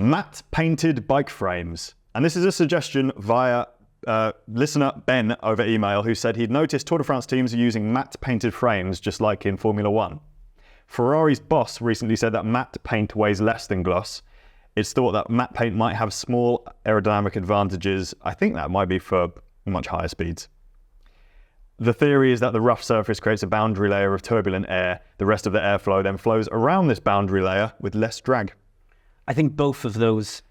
Matte painted bike frames. And this is a suggestion via listener Ben over email, who said he'd noticed Tour de France teams are using matte painted frames just like in Formula One. Ferrari's boss recently said that matte paint weighs less than gloss. It's thought that matte paint might have small aerodynamic advantages. I think that might be for much higher speeds. The theory is that the rough surface creates a boundary layer of turbulent air. The rest of the airflow then flows around this boundary layer with less drag. I think both of those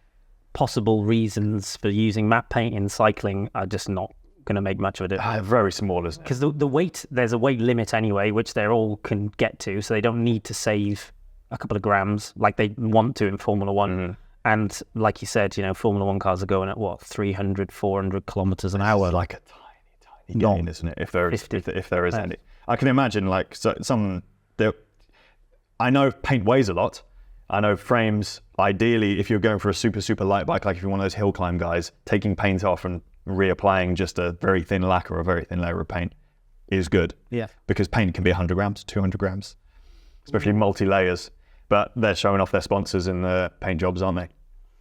possible reasons for using matte paint in cycling are just not going to make much of a difference. Very small, isn't it? Because the weight, there's a weight limit anyway, which they all can get to, so they don't need to save a couple of grams like they want to in Formula One. Mm-hmm. And like you said, Formula One cars are going at 300, 400 kilometers an hour. Like a tiny gain, isn't it? If there is any. I can imagine I know paint weighs a lot. I know frames, ideally, if you're going for a super light bike, like if you're one of those hill climb guys, taking paint off and reapplying just a very thin lacquer or a very thin layer of paint is good. Yeah. Because paint can be 100 grams, 200 grams, especially multi-layers. But they're showing off their sponsors in the paint jobs, aren't they?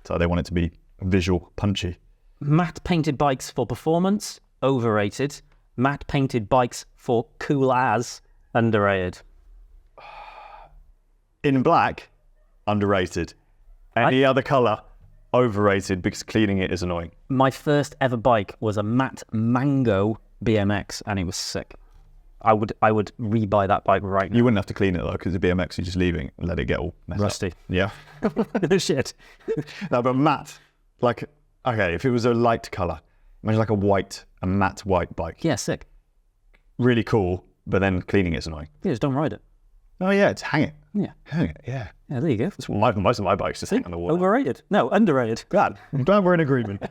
So they want it to be visual, punchy. Matte painted bikes for performance, overrated. Matte painted bikes for cool as, underrated. In black, underrated. Any other colour, overrated, because cleaning it is annoying. My first ever bike was a matte mango BMX, and it was sick. I would rebuy that bike right now. You wouldn't have to clean it though, because the BMX you're just leaving and let it get all messed rusty. up. Yeah. Shit. No, but matte, if it was a light colour, imagine a matte white bike. Yeah, sick. Really cool, but then cleaning it's annoying. Yeah, just don't ride it. Oh yeah, it's hang it. Yeah. Hang it, yeah. Yeah, there you go. That's what most of my bikes just hang on the wall. Overrated. No, underrated. Glad. I'm glad we're in agreement.